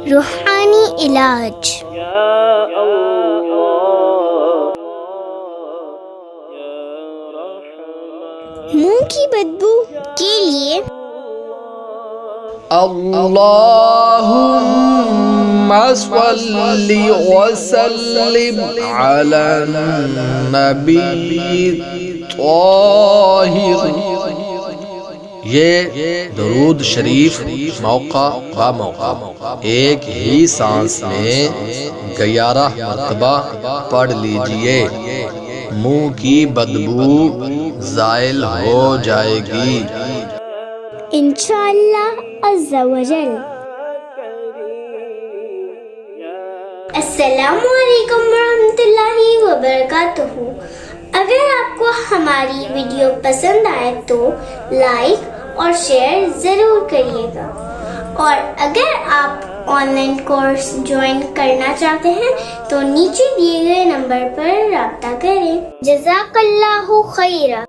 روحانی علاج. منہ کی بدبو کے لیے اللہم صلی وسلم علی النبی طاہر. یہ درود شریف موقع با موقع ایک ہی سانس میں 11 مرتبہ پڑھ لیجئے. منہ کی بدبو زائل ہو جائے گی انشاءاللہ عز و جل. السلام علیکم ورحمۃ اللہ وبرکاتہ. اگر آپ کو ہماری ویڈیو پسند آئے تو لائک اور شیئر ضرور کریے گا، اور اگر آپ آن لائن کورس جوائن کرنا چاہتے ہیں تو نیچے دیے گئے نمبر پر رابطہ کریں. جزاک اللہ خیرہ.